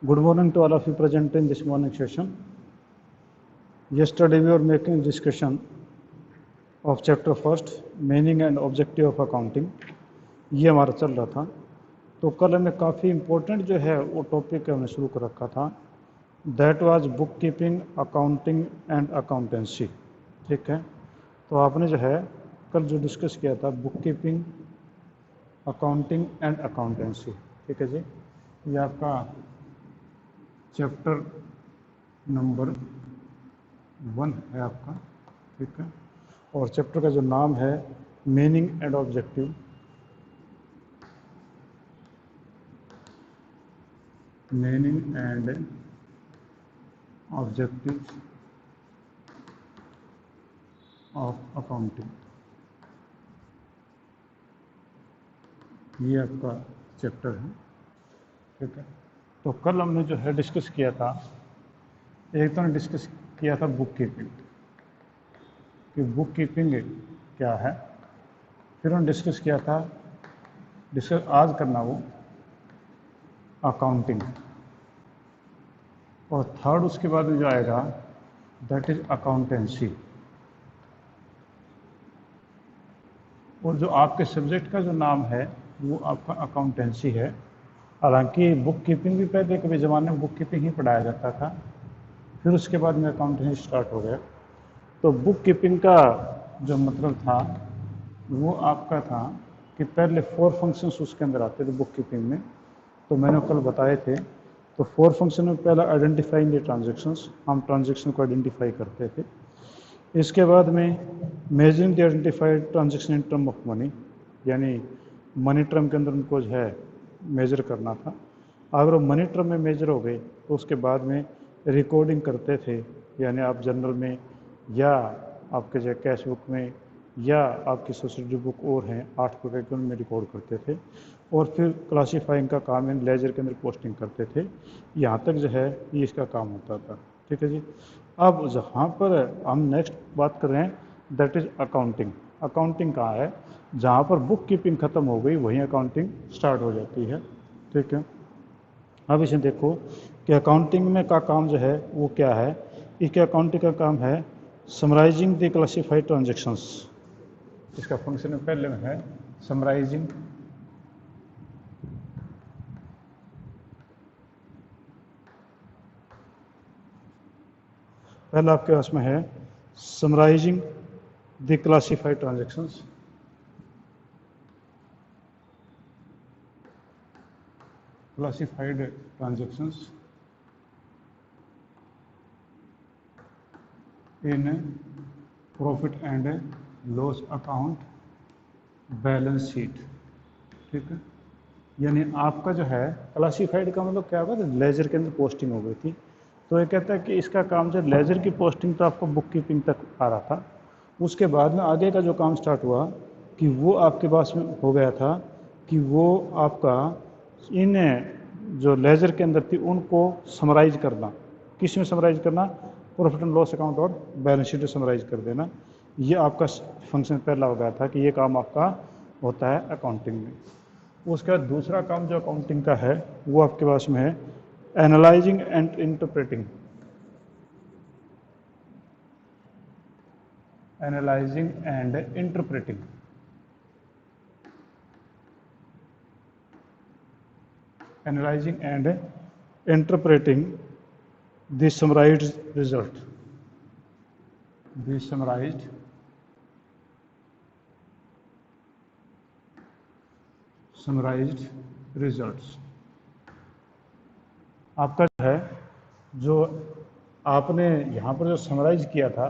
Good morning to all of you present in this morning session. Yesterday we were making discussion of chapter first, meaning and objective of accounting. ये हमारा चल रहा था. तो कल हमें काफ़ी इम्पोर्टेंट जो है वो टॉपिक हमने शुरू कर रखा था. That was book keeping, accounting and accountancy. ठीक है. तो आपने जो है कल जो डिस्कस किया था book keeping, accounting and accountancy. ठीक है जी. ये आपका चैप्टर नंबर 1 है आपका. ठीक है. और चैप्टर का जो नाम है meaning and objective. Meaning and objective of accounting. ये आपका चैप्टर है. ठीक है. तो कल हमने जो है डिस्कस किया था, एक तो डिस्कस किया था बुक कीपिंग कि बुक कीपिंग क्या है. फिर हमने डिस्कस किया था, डिस्कस आज करना वो अकाउंटिंग. और थर्ड उसके बाद जो आएगा दैट इज अकाउंटेंसी. और जो आपके सब्जेक्ट का जो नाम है वो आपका अकाउंटेंसी है. हालांकि बुक कीपिंग भी पहले कभी ज़माने में बुक कीपिंग ही पढ़ाया जाता था, फिर उसके बाद में अकाउंटेंसी स्टार्ट हो गया. तो बुक कीपिंग का जो मतलब था वो आपका था कि पहले 4 फंक्शंस उसके अंदर आते थे बुक कीपिंग में. तो मैंने कल बताए थे. तो 4 फंक्शन में पहला आइडेंटिफाइंग द ट्रांजेक्शंस, हम ट्रांजेक्शन को आइडेंटिफाई करते थे. इसके बाद में measuring the identified transaction in term of money, यानी मनी टर्म के अंदर उनको जो है मेजर करना था. अगर वो मनी टर्म में मेजर हो गए तो उसके बाद में रिकॉर्डिंग करते थे, यानी आप जनरल में या आपके जो कैश बुक में या आपकी सोसाइटी बुक और हैं 8 प्रकार के उनमें रिकॉर्ड करते थे. और फिर क्लासीफाइंग का काम इन लेजर के अंदर पोस्टिंग करते थे. यहाँ तक जो है ये इसका काम होता था. ठीक है जी. अब जहाँ पर हम नेक्स्ट बात कर रहे हैं दैट इज़ अकाउंटिंग. अकाउंटिंग कहाँ है? जहाँ पर बुक कीपिंग ख़त्म हो गई वहीं अकाउंटिंग स्टार्ट हो जाती है. ठीक है. अब इसे देखो कि अकाउंटिंग में का काम जो है वो क्या है. इसके अकाउंटिंग का काम है समराइजिंग द क्लासिफाइड ट्रांजेक्शंस. इसका फंक्शन पहले में है समराइजिंग पहला आपके पास में है summarising the classified transactions. Classified transactions in profit and loss account balance sheet. ठीक है. यानी आपका जो है क्लासिफाइड का मतलब क्या होगा, लेजर के अंदर पोस्टिंग हो गई थी. तो ये कहता है कि इसका काम जो लेजर की पोस्टिंग तो आपको बुक कीपिंग तक आ रहा था. उसके बाद में आगे का जो काम स्टार्ट हुआ कि वो आपके पास में हो गया था कि वो आपका इन जो लेजर के अंदर थी उनको समराइज करना. किस में समराइज करना? प्रॉफिट एंड लॉस अकाउंट और बैलेंस शीट में समराइज कर देना. ये आपका फंक्शन पहला हो गया था कि ये काम आपका होता है अकाउंटिंग में. उसका दूसरा काम जो अकाउंटिंग का है वो आपके पास में है analysing and interpreting. Analysing and interpreting. Analysing and interpreting the summarised result. The summarised results. आपका जो है जो आपने यहाँ पर जो समराइज किया था,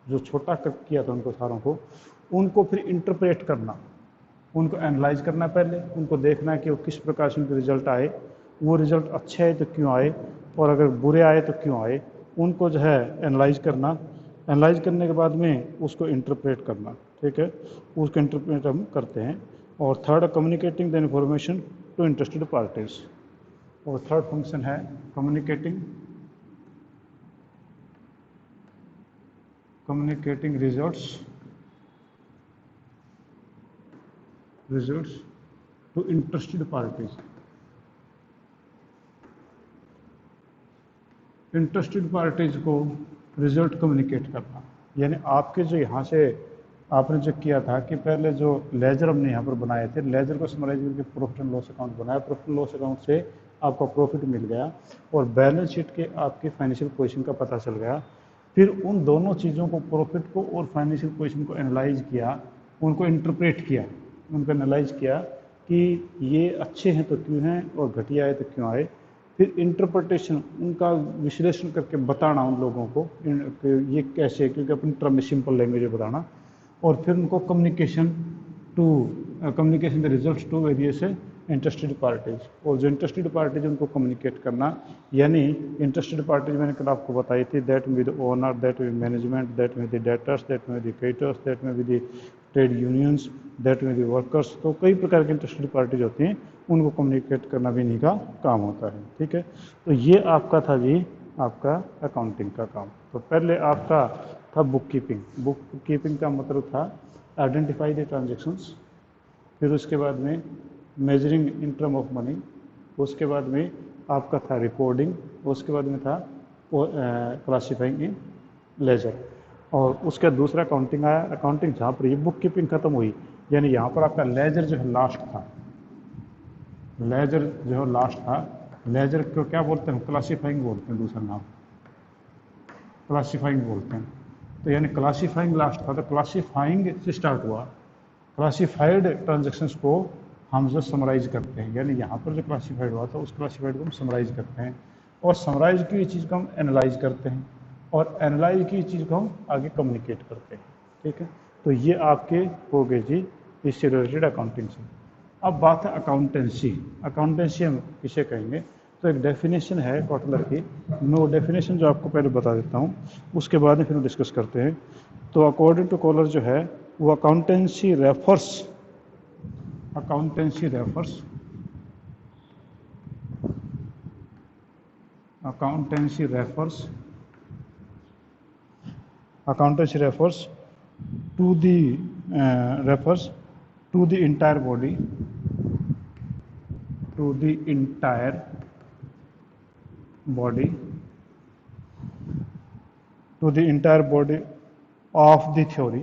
जो छोटा किया था उनको सारों को, उनको फिर इंटरप्रेट करना, उनको एनालाइज करना. पहले उनको देखना कि वो किस प्रकार से उनके रिजल्ट आए, वो रिजल्ट अच्छे आए तो क्यों आए, और अगर बुरे आए तो क्यों आए, उनको जो है एनालाइज करना. एनालाइज करने के बाद में उसको इंटरप्रेट करना. ठीक है. उसको इंटरप्रेट हम करते हैं. और third communicating the information to interested parties. और थर्ड फंक्शन है communicating results to interested parties. Interested parties को रिजल्ट कम्युनिकेट करना, यानी आपके जो यहाँ से आपने जो किया था कि पहले जो लेजर हमने यहाँ पर बनाए थे, लेजर को समराइज करके प्रॉफिट एंड लॉस अकाउंट बनाया, प्रॉफिट एंड लॉस अकाउंट से आपका प्रॉफिट मिल गया और बैलेंस शीट के आपकी फाइनेंशियल पोजीशन का पता चल गया। फिर उन दोनों चीज़ों को, प्रॉफिट को और फाइनेंशियल पोजीशन को एनालाइज किया, उनको इंटरप्रेट किया, उनको एनालाइज किया कि ये अच्छे हैं तो क्यों हैं और घटिया है तो क्यों आए। फिर इंटरप्रिटेशन, उनका विश्लेषण करके बताना उन लोगों को ये कैसे, क्योंकि अपनी टर्म में सिंपल लैंग्वेज में बताना, और फिर उनको communication the results to various interested parties, और जो इंटरेस्टेड पार्टीज उनको कम्युनिकेट करना, यानी इंटरेस्टेड पार्टीज मैंने कल आपको बताई थी, दैट में द ओनर, दैट में मैनेजमेंट, दैट में द डेटर्स, दैट में द क्रेडिटर्स, दैट में द ट्रेड यूनियंस, दैट में द वर्कर्स। तो कई प्रकार की इंटरेस्टेड पार्टीज होती हैं, उनको कम्युनिकेट करना भी इन्हीं का काम होता है। ठीक है, तो ये आपका था जी आपका अकाउंटिंग का काम। तो पहले आपका था बुक कीपिंग। बुक कीपिंग का मतलब था आइडेंटिफाई द ट्रांजेक्शन्स, फिर उसके बाद में measuring in term of money, उसके बाद में आपका था रिकॉर्डिंग, उसके बाद में था क्लासीफाइंग इन लेजर, और उसका दूसरा अकाउंटिंग आया। अकाउंटिंग जहाँ पर ये बुक कीपिंग खत्म हुई, यानी यहाँ पर आपका लेजर जो है लास्ट था, लेजर जो है लास्ट था। लेजर को क्या बोलते हैं, क्लासीफाइंग बोलते हैं, दूसरा नाम क्लासीफाइंग बोलते हैं। तो यानी क्लासीफाइंग लास्ट था, तो क्लासीफाइंग से स्टार्ट हुआ, क्लासीफाइड ट्रांजेक्शन्स को हम जो समराइज करते हैं, यानी यहाँ पर जो क्लासीफाइड हुआ था उस क्लासीफाइड को हम समराइज करते हैं, और समराइज की चीज़ को हम एनालाइज करते हैं, और एनालाइज की चीज़ को हम आगे कम्युनिकेट करते हैं। ठीक है, तो ये आपके हो गए जी इससे रिलेटेड अकाउंटिंग से। अब बात है अकाउंटेंसी। अकाउंटेंसी हम किसे कहेंगे, तो एक डेफिनेशन है कॉटलर की, मैं वो डेफिनेशन जो आपको पहले बता देता हूँ, उसके बाद में फिर डिस्कस करते हैं। तो अकॉर्डिंग टू कॉलर जो है वो accountancy refers accountancy refers to the entire body, to the entire body of the theory,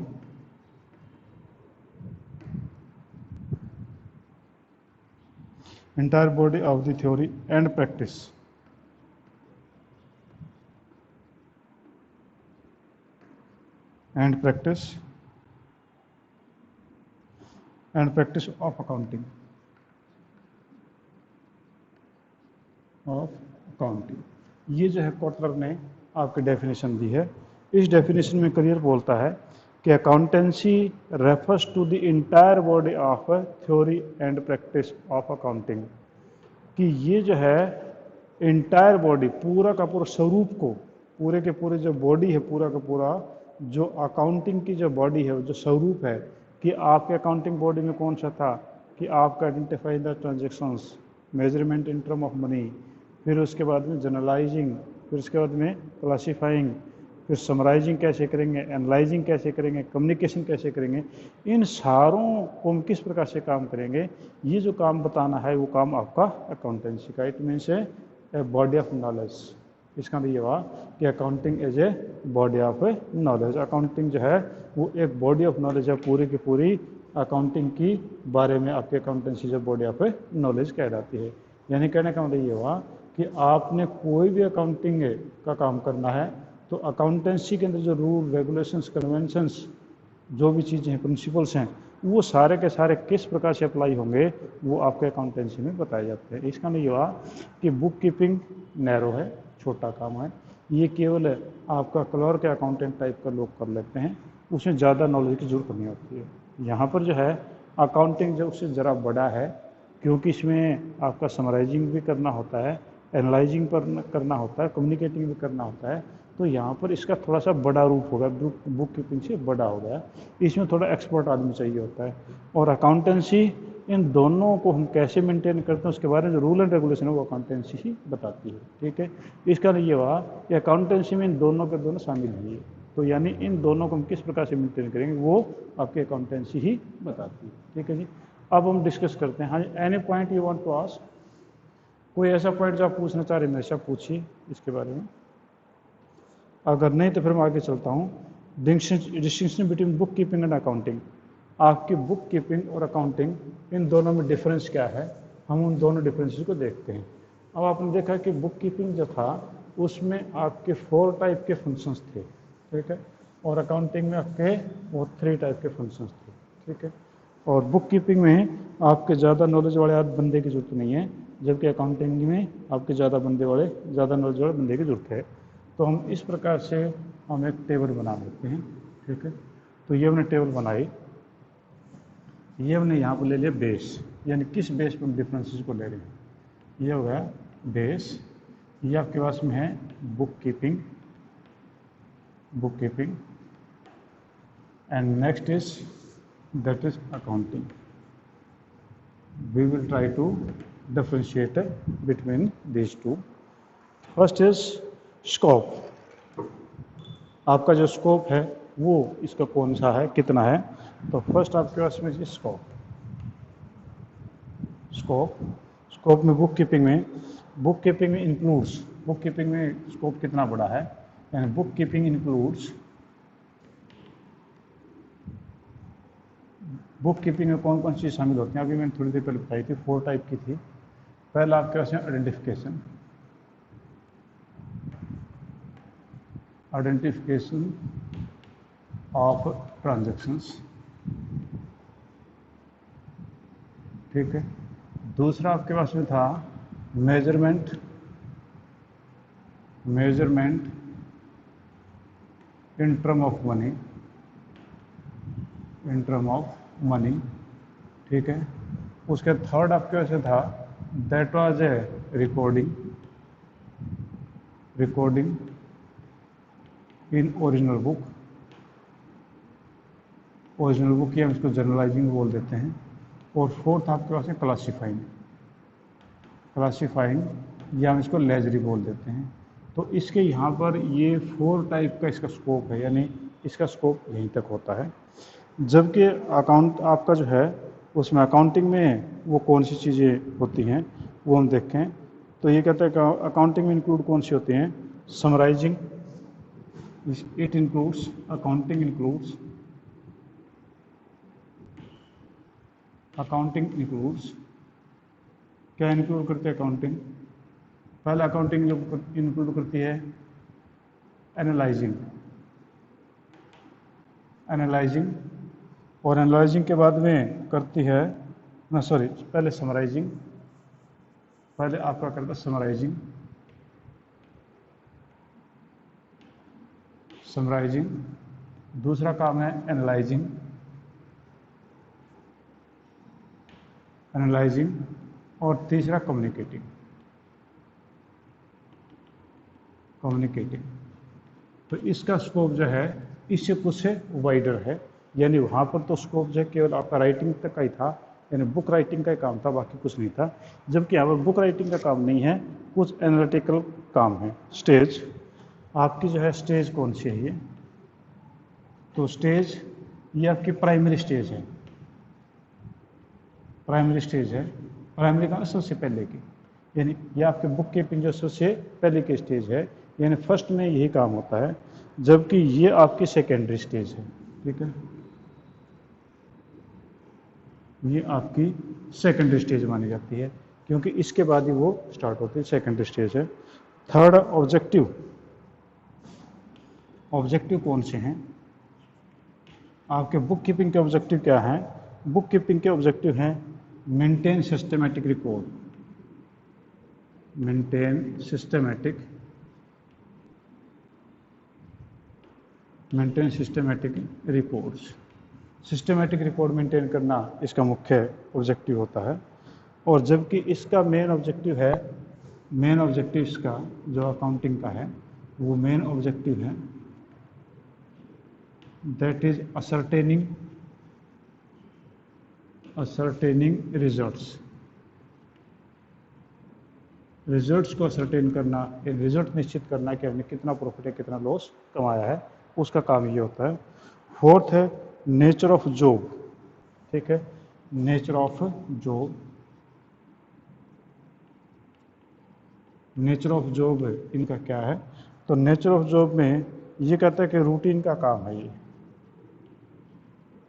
entire body of the theory and practice, and practice of accounting, ये जो है कॉटलर ने आपकी डेफिनेशन दी है। इस डेफिनेशन में क्लियर बोलता है कि accountancy refers to the entire body of theory and practice of accounting, कि ये जो है इंटायर बॉडी, पूरा का पूरा स्वरूप को, पूरे के पूरे जो बॉडी है, पूरा का पूरा जो अकाउंटिंग की जो बॉडी है, जो स्वरूप है, कि आपके अकाउंटिंग बॉडी में कौन सा था, कि आपका identify the transactions, measurement in term of money, फिर उसके बाद में जनरलाइजिंग, फिर उसके बाद में क्लासीफाइंग, फिर समराइजिंग कैसे करेंगे, एनालाइजिंग कैसे करेंगे, कम्युनिकेशन कैसे करेंगे, इन सारों को हम किस प्रकार से काम करेंगे, ये जो काम बताना है वो काम आपका अकाउंटेंसी का। It means a body of knowledge. इसका मतलब ये हुआ कि accounting as a body of knowledge. Accounting जो है वो एक बॉडी ऑफ नॉलेज है, पूरी की पूरी अकाउंटिंग की बारे में आपके अकाउंटेंसी जो बॉडी ऑफ नॉलेज कहलाती है। यानी कहने का मतलब ये हुआ कि आपने कोई भी अकाउंटिंग का काम करना है तो अकाउंटेंसी के अंदर जो रूल, रेगुलेशंस, कन्वेंशंस, जो भी चीज़ें हैं, प्रिंसिपल्स हैं, वो सारे के सारे किस प्रकार से अप्लाई होंगे वो आपके अकाउंटेंसी में बताए जाते हैं। इसका नहीं हुआ कि बुक कीपिंग नैरो है, छोटा काम है, ये केवल आपका क्लर्क या अकाउंटेंट टाइप का लोग कर लेते हैं, उसमें ज़्यादा नॉलेज की जरूरत नहीं होती है। यहाँ पर जो है अकाउंटिंग जो उससे ज़रा बड़ा है, क्योंकि इसमें आपका समराइजिंग भी करना होता है, एनालाइजिंग पर करना होता है, कम्युनिकेटिंग भी करना होता है, तो यहाँ पर इसका थोड़ा सा बड़ा रूप होगा, बुक कीपिंग से बड़ा हो गया, इसमें थोड़ा एक्सपर्ट आदमी चाहिए होता है। और अकाउंटेंसी इन दोनों को हम कैसे मेंटेन करते हैं उसके बारे में जो रूल एंड रेगुलेशन है वो अकाउंटेंसी ही बताती है। ठीक है, इसका ये हुआ कि अकाउंटेंसी में इन दोनों के दोनों शामिल हैं, तो यानी इन दोनों को हम किस प्रकार से मेंटेन करेंगे वो आपकी अकाउंटेंसी ही बताती है। ठीक है जी, अब हम डिस्कस करते हैं। हाँ, any point you want to ask, कोई ऐसा पॉइंट जो आप पूछना चाह रहे हैं मेरे से पूछिए इसके बारे में। अगर नहीं तो फिर मैं आगे चलता हूँ। Distinction between book keeping and accounting. आपकी बुक कीपिंग और अकाउंटिंग, इन दोनों में डिफरेंस क्या है, हम उन दोनों डिफरेंसेस को देखते हैं। अब आपने देखा कि बुक कीपिंग जो था उसमें आपके 4 टाइप के फंक्शंस थे, ठीक है, और अकाउंटिंग में आपके वो 3 टाइप के फंक्शंस थे, ठीक है। और बुक कीपिंग में आपके ज़्यादा नॉलेज वाले बंदे की जरूरत नहीं है, जबकि अकाउंटिंग में आपके ज़्यादा नॉलेज वाले बंदे की जरूरत है। तो हम इस प्रकार से हम एक टेबल बना लेते हैं, ठीक है। तो ये हमने टेबल बनाई, ये हमने यहाँ पर ले लिया बेस, यानी किस बेस पर हम डिफरेंसेस को ले रहे हैं। ये हो गया बेस, ये आपके पास में है bookkeeping and next is that is accounting. We will try to differentiate between these two. First is scope. आपका जो स्कोप है वो इसका कौन सा है, कितना है। तो फर्स्ट आपके पास में स्कोप में बुक कीपिंग में इंक्लूड्स, बुक कीपिंग में स्कोप कितना बड़ा है, यानी book keeping includes, book keeping में कौन कौन सी चीज़ शामिल होती हैं, अभी मैंने थोड़ी देर पहले बताई थी, 4 टाइप की थी। पहला आपके पास है आइडेंटिफिकेशन ऑफ ट्रांजैक्शंस, ठीक है। दूसरा आपके पास में था measurement in term of money, ठीक है। उसके थर्ड आपके वैसे था that was A recording in original book की हम इसको जर्नलाइजिंग बोल देते हैं। और फोर्थ आपके पास है क्लासीफाइंग या हम इसको लेजरी बोल देते हैं। तो इसके यहाँ पर ये 4 टाइप का इसका स्कोप है, यानी इसका स्कोप यहीं तक होता है। जबकि अकाउंट आपका जो है उसमें अकाउंटिंग में वो कौन सी चीज़ें होती हैं वो हम देखें। तो ये कहते हैं कि अकाउंटिंग में इंक्लूड कौन सी होती हैं, summarising, it includes, accounting includes क्या इंक्लूड करते हैं अकाउंटिंग। पहला अकाउंटिंग जो इंक्लूड करती है एनालाइजिंग, और एनालाइजिंग के बाद में करती है पहले समराइजिंग, पहले आपका करता है समराइजिंग, दूसरा काम है एनालाइजिंग, और तीसरा कम्युनिकेटिंग। तो इसका स्कोप जो है इससे कुछ वाइडर है, यानी वहाँ पर तो स्कोप जो है केवल आपका राइटिंग तक का ही था, यानी बुक राइटिंग का ही काम था, बाकी कुछ नहीं था। जबकि यहाँ पर बुक राइटिंग का काम नहीं है, कुछ एनालिटिकल काम है। स्टेज आपकी जो है, स्टेज कौन सी है ये, तो स्टेज ये आपकी प्राइमरी स्टेज है, प्राइमरी का सबसे पहले की, यानी ये आपके बुक कीपिंग जो सबसे पहले की स्टेज है, यानी फर्स्ट में यही काम होता है। जबकि ये आपकी सेकेंडरी स्टेज है, ठीक है, ये आपकी सेकेंडरी स्टेज मानी जाती है, क्योंकि इसके बाद ही वो स्टार्ट होती है, सेकेंडरी स्टेज है। थर्ड ऑब्जेक्टिव कौन से हैं आपके बुक कीपिंग के ऑब्जेक्टिव क्या हैं। बुक कीपिंग के ऑब्जेक्टिव हैं maintain systematic records. Systematic record maintain करना इसका मुख्य ऑब्जेक्टिव होता है। और जबकि इसका मेन ऑब्जेक्टिव इसका जो अकाउंटिंग का है, वो मेन ऑब्जेक्टिव है दैट इज असरटेनिंग रिजल्ट्स को असरटेन करना, रिजल्ट निश्चित करना कि हमने कितना प्रॉफिट है कितना लॉस कमाया है, उसका काम ये होता है। फोर्थ है नेचर ऑफ जॉब, ठीक है, नेचर ऑफ जॉब इनका क्या है, तो नेचर ऑफ जॉब में ये कहता है कि रूटीन का काम है, ये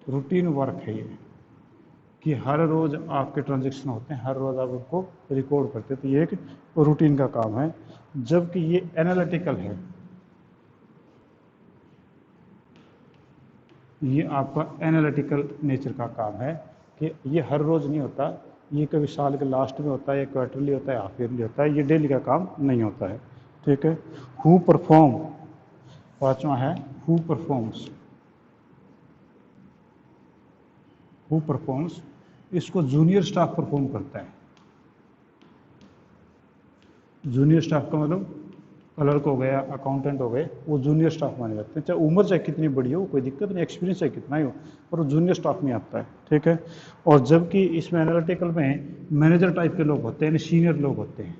रूटीन वर्क है ये, कि हर रोज़ आपके ट्रांजैक्शन होते हैं, हर रोज़ आप उनको रिकॉर्ड करते हैं, तो ये एक रूटीन का काम है। जबकि ये एनालिटिकल है, ये आपका एनालिटिकल नेचर का काम है, कि ये हर रोज़ नहीं होता, ये कभी साल के लास्ट में होता है, या क्वार्टरली होता है, हाफ ईयरली होता है, ये डेली का काम नहीं होता है। ठीक है। हु परफॉर्म, पांचवा है हु परफॉर्म्स। हु परफॉर्म्स, इसको जूनियर स्टाफ परफॉर्म करता है। जूनियर स्टाफ का मतलब क्लर्क हो गया, अकाउंटेंट हो गए, वो जूनियर स्टाफ माने जाते हैं, चाहे उम्र चाहे कितनी बड़ी हो, कोई दिक्कत नहीं, एक्सपीरियंस चाहे कितना ही हो, पर वो जूनियर स्टाफ में आता है। ठीक है। और जबकि इसमें एनालिटिकल में मैनेजर टाइप के लोग होते हैं, सीनियर लोग होते हैं,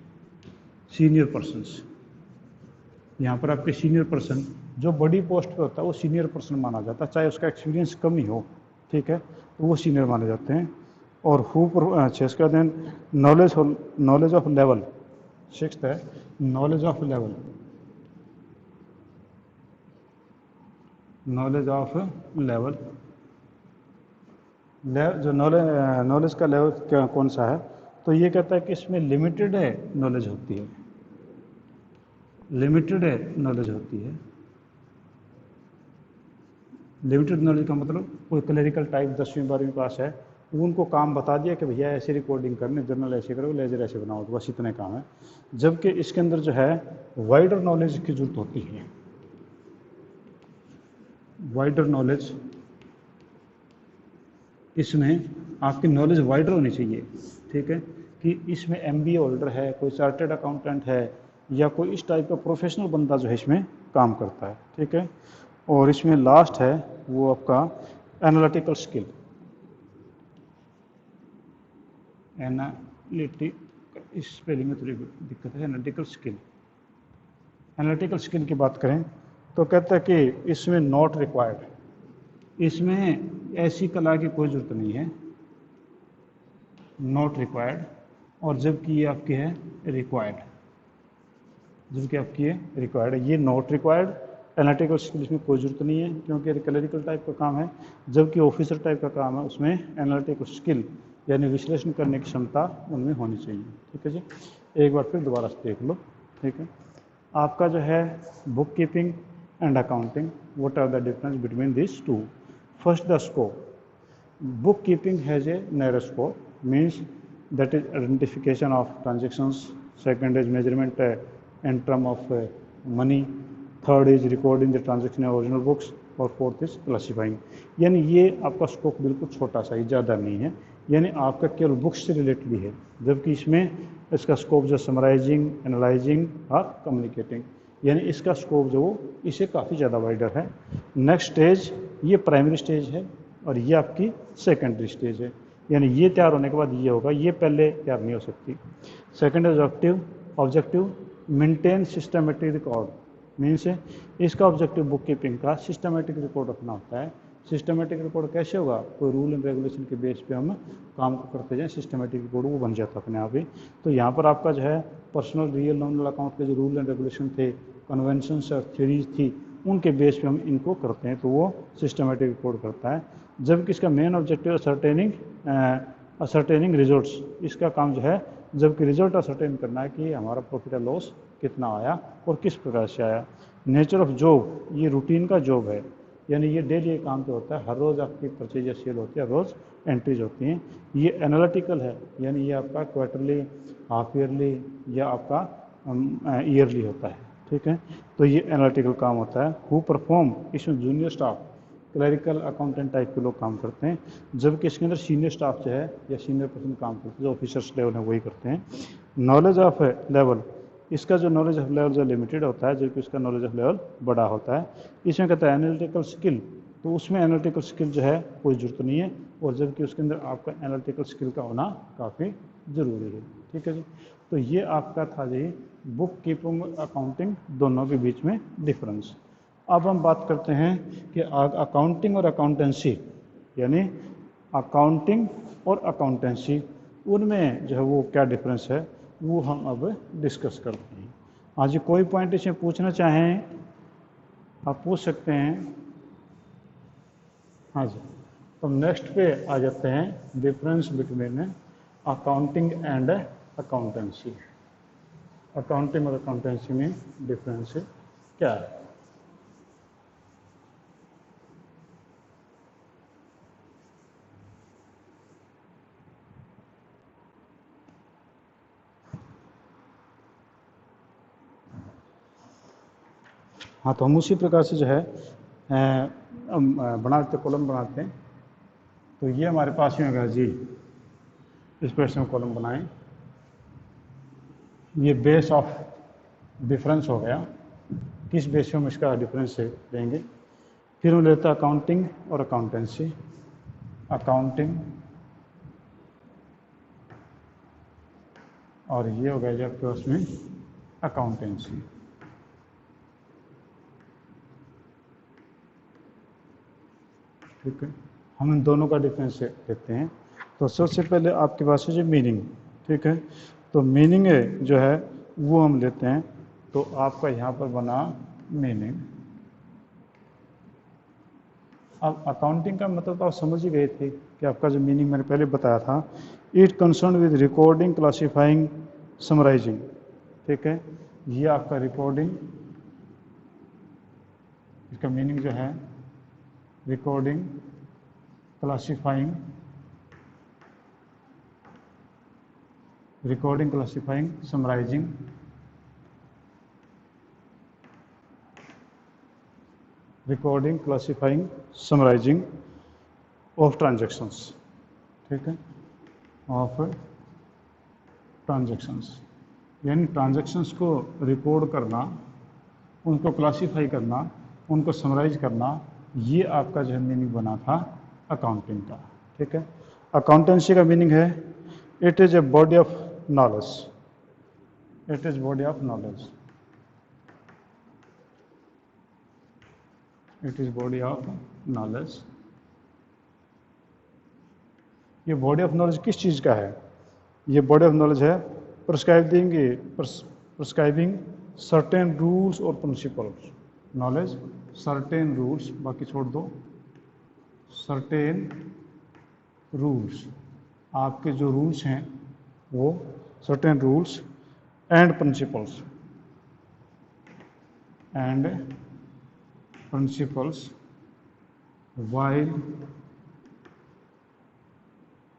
सीनियर पर्सनस। यहाँ पर आपके सीनियर पर्सन जो बड़ी पोस्ट पे होता है वो सीनियर पर्सन माना जाता है, चाहे उसका एक्सपीरियंस कम ही हो। ठीक है, तो वो सीनियर माने जाते हैं। और अच्छा, इसका then knowledge of level, sixth है knowledge of level. Knowledge of level, जो नॉलेज का लेवल क्या कौन सा है, तो ये कहता है कि इसमें लिमिटेड है नॉलेज होती है, लिमिटेड है नॉलेज होती है। लिमिटेड नॉलेज का मतलब कोई क्लरिकल टाइप 10वीं 12वीं पास है, उनको काम बता दिया कि भैया ऐसे रिकॉर्डिंग करने, जर्नल ऐसे करो, लेजर ऐसे बनाओ, तो बस इतने काम है। जबकि इसके अंदर जो है वाइडर नॉलेज की जरूरत होती है, वाइडर नॉलेज। इसमें आपकी नॉलेज वाइडर होनी चाहिए। ठीक है, कि इसमें MBA होल्डर है, कोई चार्टर्ड अकाउंटेंट है, या कोई इस टाइप का प्रोफेशनल बंदा जो है इसमें काम करता है। ठीक है। और इसमें लास्ट है वो आपका एनालिटिकल स्किल। इस स्पेलिंग में थोड़ी दिक्कत है। एनालिटिकल स्किल, एनालिटिकल स्किल की बात करें तो कहता है कि इसमें नॉट रिक्वायर्ड, इसमें ऐसी कला की कोई ज़रूरत नहीं है, नॉट रिक्वायर्ड। और जबकि ये आपकी है रिक्वायर्ड, जबकि आपकी है रिक्वायर्ड, ये नॉट रिक्वायर्ड। एनालिटिकल स्किल इसमें कोई ज़रूरत नहीं है क्योंकि क्लरिकल टाइप का काम है, जबकि ऑफिसर टाइप का काम है, उसमें एनालिटिकल स्किल यानी विश्लेषण करने की क्षमता उनमें होनी चाहिए। ठीक है जी, एक बार फिर दोबारा से देख लो। ठीक है, आपका जो है bookkeeping and accounting, what are the difference between this two. First the scope, bookkeeping has a narrow scope, means that is identification of transactions, second is measurement in term of money, third is recording the transaction in original books, और fourth is classifying. यानी ये आपका scope बिल्कुल छोटा सा ही, ज़्यादा नहीं है, यानी आपका केवल बुक्स से रिलेटेड ही है। जबकि इसमें इसका स्कोप जो समराइजिंग, एनालाइजिंग और कम्युनिकेटिंग, यानी इसका स्कोप जो वो इससे काफ़ी ज़्यादा वाइडर है। नेक्स्ट स्टेज ये प्राइमरी स्टेज है और ये आपकी सेकेंडरी स्टेज है, यानी ये तैयार होने के बाद ये होगा, ये पहले तैयार नहीं हो सकती। Second objective maintain systematic record, means इसका ऑब्जेक्टिव बुक कीपिंग का सिस्टमेटिक रिकॉर्ड रखना होता है। सिस्टमेटिक रिकॉर्ड कैसे होगा, कोई रूल एंड रेगुलेशन के बेस पे हम काम को करते जाएं, सिस्टमेटिक रिकॉर्ड वो बन जाता अपने आप ही। तो यहाँ पर आपका जो है पर्सनल रियल नॉमिनल अकाउंट के जो रूल एंड रेगुलेशन थे, कन्वेंशंस और थ्योरीज थी, उनके बेस पे हम इनको करते हैं, तो वो सिस्टमेटिक रिकॉर्ड करता है। जबकि इसका मेन ऑब्जेक्टिव असर्टेनिंग रिजल्ट्स, इसका काम जो है जबकि रिजल्ट असर्टेन करना है कि हमारा प्रॉफिट और लॉस कितना आया और किस प्रकार से आया। नेचर ऑफ जॉब, ये रूटीन का जॉब है, यानी ये डेली काम पे होता है, हर रोज़ आपकी परचेज या सेल होती है, हर रोज़ एंट्रीज होती हैं। ये एनालिटिकल है, यानी ये आपका क्वार्टरली, हाफ ईयरली या आपका ईयरली होता है। ठीक है, तो ये एनालिटिकल काम होता है। हु परफॉर्म, इसमें junior staff, clerical accountant type के लोग काम करते हैं, जबकि इसके अंदर सीनियर स्टाफ जो है या सीनियर पर्सन काम करते हैं, जो ऑफिसर्स लेवल है वही करते हैं। नॉलेज ऑफ लेवल, इसका जो नॉलेज ऑफ लेवल जो लिमिटेड होता है, जबकि इसका नॉलेज ऑफ लेवल बड़ा होता है। इसमें कहता है एनालिटिकल स्किल, तो उसमें एनालिटिकल स्किल जो है कोई ज़रूरत नहीं है, और जबकि उसके अंदर आपका एनालिटिकल स्किल का होना काफ़ी ज़रूरी है। ठीक है जी, तो ये आपका था जी बुक कीपिंग अकाउंटिंग दोनों के बीच में डिफरेंस। अब हम बात करते हैं कि अकाउंटिंग और अकाउंटेंसी, यानी अकाउंटिंग और अकाउंटेंसी, उनमें जो है वो क्या डिफरेंस है, वो हम अब डिस्कस करते हैं। हाँ जी, कोई पॉइंट इसमें पूछना चाहें आप पूछ सकते हैं। हाँ जी, तो नेक्स्ट पे आ जाते हैं difference between accounting and accountancy. Accounting और अकाउंटेंसी में डिफरेंस क्या है? हाँ, तो हम उसी प्रकार से जो है बनाते कॉलम बनाते हैं। तो ये हमारे पास में होगा जी, इस प्रश्न में कॉलम बनाएं। ये बेस ऑफ डिफरेंस हो गया, किस बेस पे हम इसका डिफरेंस लेंगे। फिर हम लेते हैं अकाउंटिंग और अकाउंटेंसी। अकाउंटिंग और ये हो गया जो आपके उसमें अकाउंटेंसी। ठीक है, हम इन दोनों का डिफरेंस लेते हैं। तो सबसे पहले आपके पास है जो मीनिंग, ठीक है, तो मीनिंग जो है वो हम लेते हैं। तो आपका यहाँ पर बना मीनिंग। अब अकाउंटिंग का मतलब तो आप समझ ही गए थे कि आपका जो मीनिंग मैंने पहले बताया था, it concern with recording, classifying, summarising. ठीक है, ये आपका रिकॉर्डिंग, इसका मीनिंग जो है recording, classifying, recording, classifying, summarising, recording, classifying, summarising of transactions. ठीक है, ऑफ ट्रांजैक्शंस, यानी ट्रांजैक्शंस को रिकॉर्ड करना, उनको क्लासीफाई करना, उनको समराइज करना, ये आपका जो है मीनिंग बना था अकाउंटिंग का। ठीक है, अकाउंटेंसी का मीनिंग है it is a body of knowledge. It is body of knowledge. It is body of knowledge. ये बॉडी ऑफ नॉलेज किस चीज़ का है? ये बॉडी ऑफ नॉलेज है प्रिस्क्राइबिंग सर्टेन रूल्स और प्रिंसिपल्स। नॉलेज सर्टेन रूल्स, बाकी छोड़ दो, सर्टेन रूल्स, आपके जो रूल्स हैं वो certain rules and principles, and principles while,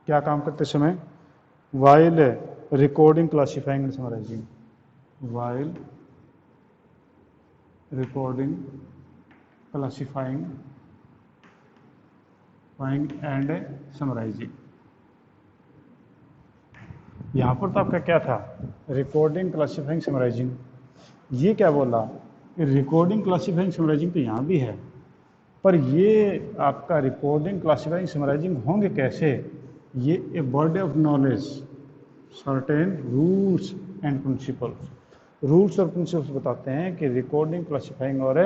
क्या काम करते समय? While recording, classifying and summarising. While recording, classifying and summarising. यहाँ पर तो आपका क्या था? Recording, classifying, summarising. ये क्या बोला? रिकॉर्डिंग, क्लासीफाइंग, समराइजिंग तो यहाँ भी है, पर ये आपका रिकॉर्डिंग, क्लासीफाइंग, समराइजिंग होंगे कैसे? ये ए body of knowledge, certain rules and principles. Rules और प्रिंसिपल्स बताते हैं कि रिकॉर्डिंग, क्लासीफाइंग और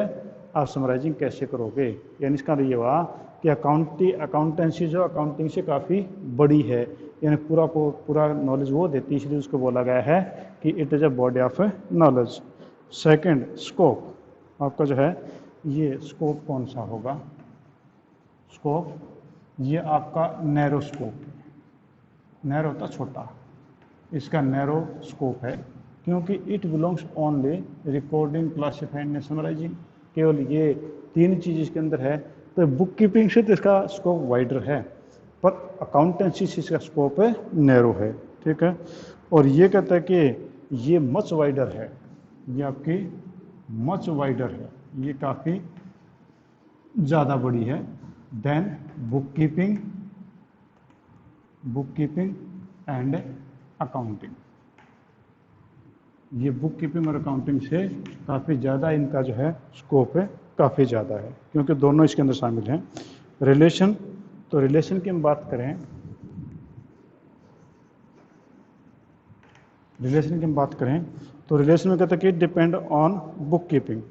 आप समराइजिंग कैसे करोगे। यानी इसका ये हुआ कि अकाउंटेंसी जो अकाउंटिंग से काफ़ी बड़ी है, यानी पूरा नॉलेज वो देती है, इसलिए उसको बोला गया है कि it is a body of knowledge. Second, scope. आपका जो है ये स्कोप कौन सा होगा? स्कोप, ये आपका नैरो स्कोप। नैरो होता छोटा, इसका नैरो स्कोप है, क्योंकि it belongs only recording, classifying and summarising. केवल ये तीन चीज़ इसके अंदर है। तो बुक कीपिंग से तो इसका स्कोप वाइडर है, पर अकाउंटेंसी से इसका स्कोप नैरो है। ठीक है, और ये कहता है कि ये मच वाइडर है, ये आपकी मच वाइडर है, ये काफ़ी ज़्यादा बड़ी है then bookkeeping and accounting. ये बुक कीपिंग और अकाउंटिंग से काफ़ी ज़्यादा इनका जो है स्कोप है, काफ़ी ज़्यादा है, क्योंकि दोनों इसके अंदर शामिल हैं। रिलेशन, तो रिलेशन की हम बात करें, रिलेशन की हम बात करें तो रिलेशन में कहते हैं कि डिपेंड ऑन बुक कीपिंग।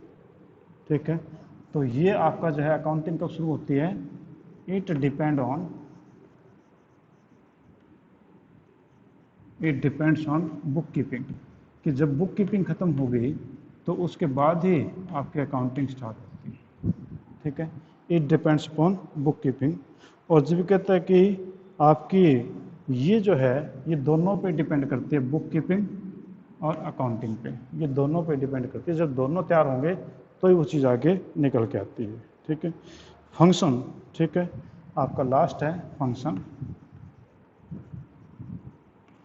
ठीक है, तो ये आपका जो है अकाउंटिंग कब शुरू होती है? It depends on book keeping. कि जब बुक कीपिंग ख़त्म हो गई तो उसके बाद ही आपकी अकाउंटिंग स्टार्ट होती है। ठीक है, it depends upon book keeping. और जब कहता है कि आपकी ये जो है ये दोनों पे डिपेंड करती है, बुक कीपिंग और अकाउंटिंग पे, ये दोनों पे डिपेंड करती है। जब दोनों तैयार होंगे तो ही वो चीज़ आगे निकल के आती है। ठीक है, फंक्शन, ठीक है, आपका लास्ट है फंक्शन।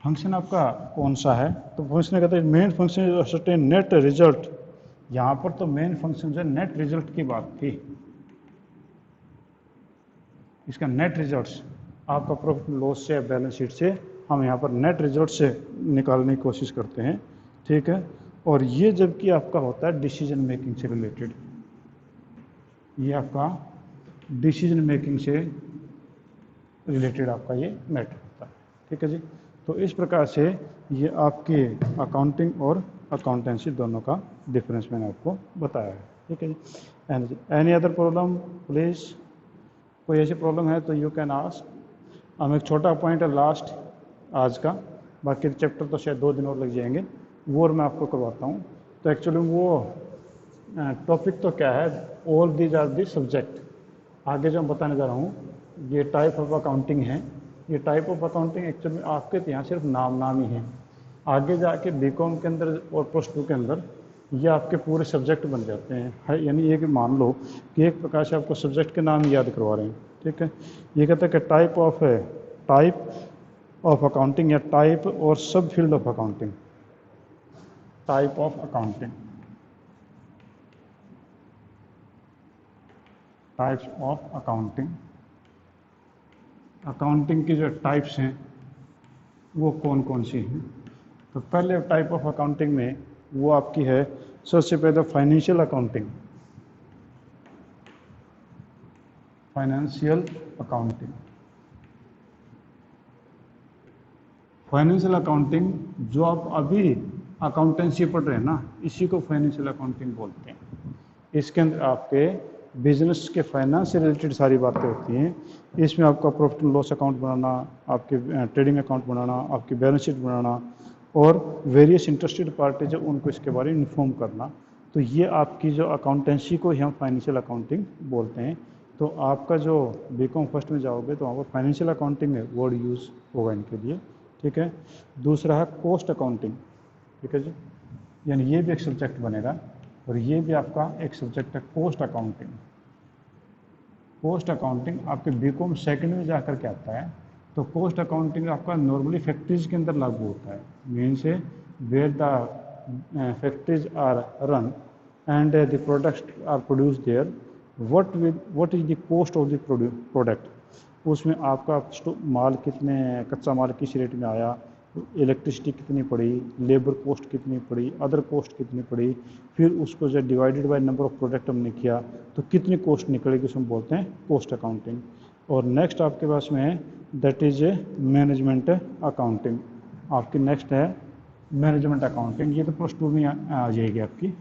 फंक्शन आपका कौन सा है? तो फंक्शन कहते हैं main function certain net result. यहाँ पर तो मेन फंक्शन जो नेट रिजल्ट की बात थी, इसका नेट रिजल्ट्स आपका प्रॉफिट लॉस से बैलेंस शीट से हम यहाँ पर नेट रिजल्ट से निकालने की कोशिश करते हैं। ठीक है, और ये जबकि आपका होता है डिसीजन मेकिंग से रिलेटेड, ये आपका डिसीजन मेकिंग से रिलेटेड आपका ये मैटर होता है। ठीक है जी, तो इस प्रकार से ये आपके अकाउंटिंग और अकाउंटेंसी दोनों का डिफरेंस मैंने आपको बताया है। ठीक है जी, एनी अदर प्रॉब्लम प्लीज़? कोई ऐसी प्रॉब्लम है तो यू कैन आस्क। हम एक छोटा पॉइंट है लास्ट आज का, बाकी चैप्टर तो शायद 2 दिन और लग जाएंगे, वो और मैं आपको करवाता हूँ। तो एक्चुअली वो टॉपिक तो क्या है, all these are the subject. आगे जो मैं बताने जा रहा हूँ ये टाइप ऑफ अकाउंटिंग है। ये टाइप ऑफ अकाउंटिंग एक्चुअली आपके यहाँ सिर्फ नाम ही है, आगे जाके बीकॉम के अंदर और +2 के अंदर ये आपके पूरे सब्जेक्ट बन जाते हैं। यानी ये कि मान लो कि एक प्रकार से आपको सब्जेक्ट के नाम याद करवा रहे हैं। ठीक है, ये कहते हैं कि टाइप ऑफ अकाउंटिंग या टाइप और सब field of accounting, type of accounting, types of accounting. Accounting की जो टाइप्स हैं वो कौन कौन सी हैं? तो पहले टाइप ऑफ अकाउंटिंग में वो आपकी है सबसे पहले financial accounting. Financial accounting, financial accounting जो आप अभी अकाउंटेंसी पढ़ रहे हैं ना, इसी को फाइनेंशियल अकाउंटिंग बोलते हैं। इसके अंदर आपके बिजनेस के फाइनेंस से रिलेटेड सारी बातें होती हैं। इसमें आपका प्रॉफिट एंड लॉस अकाउंट बनाना, आपके ट्रेडिंग अकाउंट बनाना, आपकी बैलेंस शीट बनाना और वेरियस इंटरेस्टेड पार्टी जो उनको इसके बारे में इन्फॉर्म करना। तो ये आपकी जो अकाउंटेंसी को ही हम फाइनेंशियल अकाउंटिंग बोलते हैं। तो आपका जो बीकॉम फर्स्ट में जाओगे तो वहाँ पर फाइनेंशियल अकाउंटिंग है वर्ड यूज़ होगा इनके लिए। ठीक है, दूसरा है कॉस्ट अकाउंटिंग। ठीक है जी, यानी ये भी एक सब्जेक्ट बनेगा और ये भी आपका एक सब्जेक्ट है कॉस्ट अकाउंटिंग। कॉस्ट अकाउंटिंग आपके बीकॉम सेकंड में जाकर के आता है। तो कॉस्ट अकाउंटिंग आपका नॉर्मली फैक्ट्रीज के अंदर लागू होता है, मीन से where the factories are run and the products are produce there, what is the cost of the product. उसमें आपका माल कितने, कच्चा माल किस रेट में आया, इलेक्ट्रिसिटी कितनी पड़ी, लेबर कॉस्ट कितनी पड़ी, अदर कॉस्ट कितनी पड़ी, फिर उसको जब divided by number of product हमने किया तो कितनी कॉस्ट निकलेगी, उसमें बोलते हैं कॉस्ट अकाउंटिंग। और नेक्स्ट आपके पास में है दैट इज मैनेजमेंट अकाउंटिंग। आपकी नेक्स्ट है मैनेजमेंट अकाउंटिंग, ये तो +2 में आ जाएगी आपकी।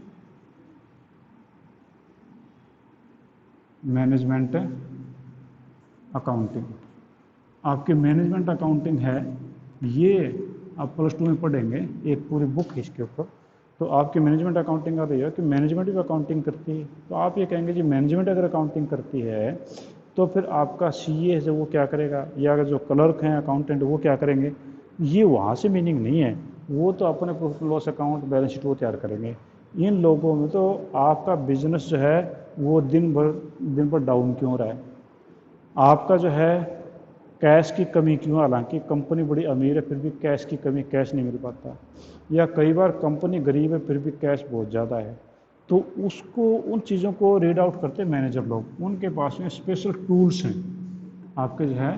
मैनेजमेंट अकाउंटिंग, आपकी मैनेजमेंट अकाउंटिंग है, ये आप +2 में पढ़ेंगे, एक पूरी बुक है इसके ऊपर। तो आपकी मैनेजमेंट अकाउंटिंग का है कि मैनेजमेंट भी अकाउंटिंग करती है। तो आप ये कहेंगे जी मैनेजमेंट अगर अकाउंटिंग करती है तो फिर आपका CA जो वो क्या करेगा, या अगर जो क्लर्क हैं अकाउंटेंट वो क्या करेंगे। ये वहाँ से मीनिंग नहीं है, वो तो अपने profit loss account balance sheet वो तैयार करेंगे। इन लोगों में तो आपका बिजनेस जो है वो दिन भर डाउन क्यों रहा है, आपका जो है कैश की कमी क्यों, हालांकि कंपनी बड़ी अमीर है फिर भी कैश की कमी, कैश नहीं मिल पाता, या कई बार कंपनी गरीब है फिर भी कैश बहुत ज़्यादा है। तो उसको उन चीज़ों को रीड आउट करते हैं मैनेजर लोग, उनके पास में स्पेशल टूल्स हैं। आपके जो है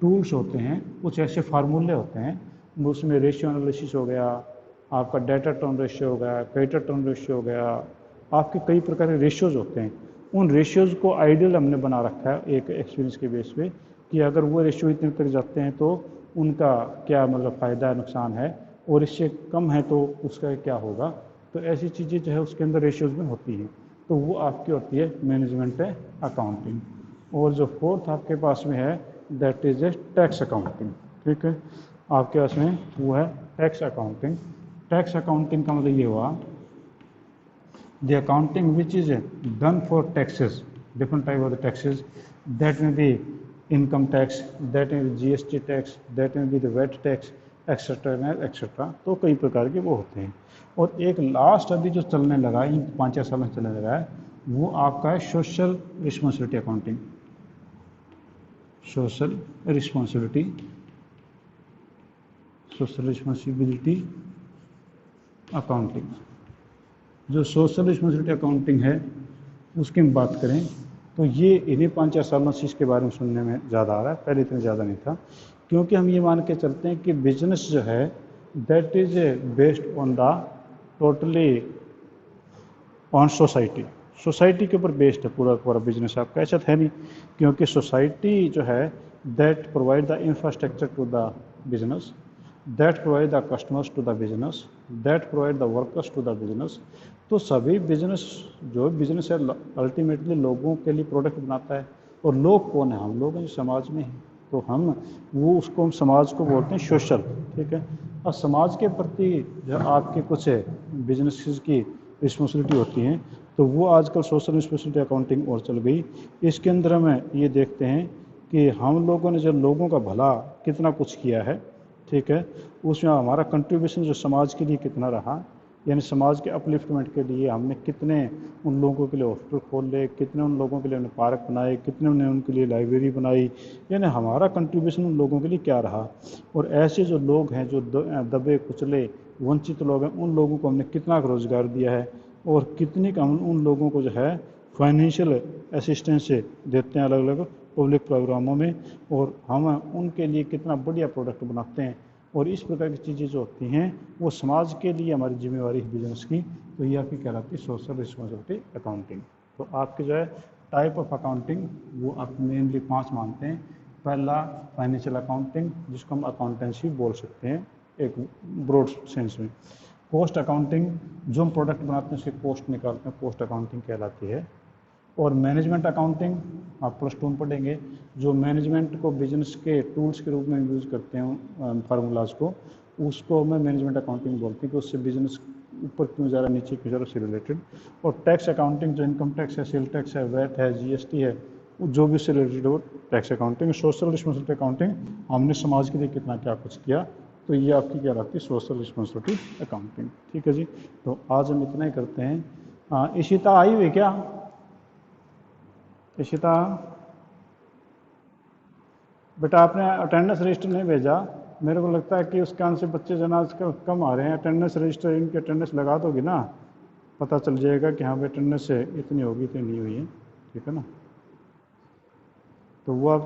टूल्स होते हैं, कुछ ऐसे फार्मूले होते हैं, उसमें रेशियो एनालिसिस हो गया, आपका डेटा टर्न रेशियो हो गया, क्रेडिटर टर्न रेशियो हो गया, आपके कई प्रकार के रेशियोज़ होते हैं। उन रेशियोज़ को आइडियल हमने बना रखा है एक एक्सपीरियंस के बेस पे कि अगर वो रेशियो इतने तक जाते हैं तो उनका क्या मतलब फ़ायदा है, नुकसान है, और इससे कम है तो उसका क्या होगा। तो ऐसी चीज़ें जो है उसके अंदर रेशियोज़ में होती हैं। तो वो आपकी होती है मैनेजमेंट अकाउंटिंग। और जो फोर्थ आपके पास में है that is a tax accounting. ठीक है, आपके पास में वो है टैक्स अकाउंटिंग। टैक्स अकाउंटिंग का मतलब ये हुआ the accounting which is done for taxes, different type of the taxes, that में बी इनकम टैक्स, दैट में बी जीएसटी टैक्स, दैट में be the VAT tax, etcetera etcetera. तो कई प्रकार के वो होते हैं। और एक लास्ट अभी जो चलने लगा है, इन 5-4 सालों से चलने लगा है, वो आपका है social responsibility accounting. Social responsibility, social responsibility accounting. जो सोशल रिस्पॉन्सिबिलिटी अकाउंटिंग है उसकी हम बात करें तो ये इन्हीं 5-4 सालों से इसके बारे में सुनने में ज़्यादा आ रहा है, पहले इतना ज़्यादा नहीं था। क्योंकि हम ये मान के चलते हैं कि बिजनेस जो है that is based on the totally on society. Society के ऊपर बेस्ड है पूरा पूरा बिजनेस आपका, ऐसा है नहीं। क्योंकि सोसाइटी जो है that provide the infrastructure to the business, that provide the customers to the business, that provide the workers to the business. तो सभी बिजनेस, जो बिजनेस है अल्टीमेटली लोगों के लिए प्रोडक्ट बनाता है। और लोग कौन है? हम लोग हैं, समाज में हैं। तो हम वो उसको हम समाज को बोलते हैं सोशल, ठीक है। और समाज के प्रति जो आपके कुछ बिजनेस की रिस्पॉन्सिबिलिटी होती हैं तो वो आजकल सोशल रिस्पॉन्सिबिलिटी अकाउंटिंग और चल गई। इसके अंदर हमें ये देखते हैं कि हम लोगों ने जो लोगों का भला कितना कुछ किया है, ठीक है, उसमें हमारा कंट्रीब्यूशन जो समाज के लिए कितना रहा, यानी समाज के अपलिफ्टमेंट के लिए हमने कितने उन लोगों के लिए हॉस्पिटल खोल ले, कितने उन लोगों के लिए हमने पार्क बनाए, कितने उन्हें उनके लिए लाइब्रेरी बनाई, यानी हमारा कंट्रीब्यूशन उन लोगों के लिए क्या रहा। और ऐसे जो लोग हैं जो दबे कुचले वंचित लोग हैं, उन लोगों को हमने कितना रोज़गार दिया है और कितनी का हम उन लोगों को जो है फाइनेंशियल असिस्टेंस देते हैं अलग अलग पब्लिक प्रोग्रामों में, और हम उनके लिए कितना बढ़िया प्रोडक्ट बनाते हैं। और इस प्रकार की चीज़ें जो होती हैं वो समाज के लिए हमारी जिम्मेवारी है बिजनेस की। तो ये आपकी कहलाती है सोशल रिस्पॉन्सिबिलिटी अकाउंटिंग। तो आपके जो है टाइप ऑफ अकाउंटिंग वो आप मेनली 5 मानते हैं। पहला फाइनेंशियल अकाउंटिंग, जिसको हम अकाउंटेंसी बोल सकते हैं एक ब्रॉड सेंस में। कॉस्ट अकाउंटिंग, जो हम प्रोडक्ट बनाते हैं उसके कॉस्ट निकालते हैं, कॉस्ट अकाउंटिंग कहलाती है। और मैनेजमेंट अकाउंटिंग आप +2 में पढ़ेंगे, जो मैनेजमेंट को बिजनेस के टूल्स के रूप में यूज़ करते हैं फार्मूलाज को, उसको मैं मैनेजमेंट अकाउंटिंग बोलती हूँ कि उससे बिजनेस ऊपर क्यों जा रहा है नीचे क्यों जा रहा है उससे रिलेटेड। और टैक्स अकाउंटिंग, जो इनकम टैक्स है, सेल टैक्स है, वैट है, जीएसटी है, जो भी उससे रिलेटेड हो tax accounting. Social responsibility accounting, हमने समाज के लिए कितना क्या कुछ किया, तो ये आपकी क्या रहती है सोशल रिस्पॉन्सिबिलिटी अकाउंटिंग। ठीक है जी, तो आज हम इतना ही करते हैं। इशिता आई हुई क्या? इशिता बेटा आपने अटेंडेंस रजिस्टर नहीं भेजा, मेरे को लगता है कि उस कारण से बच्चे जो ना आजकल कम आ रहे हैं। अटेंडेंस रजिस्टर इनकी अटेंडेंस लगा दोगी ना, पता चल जाएगा कि हाँ भाई अटेंडेंस इतनी होगी इतनी नहीं हुई है, ठीक है ना। तो वो आप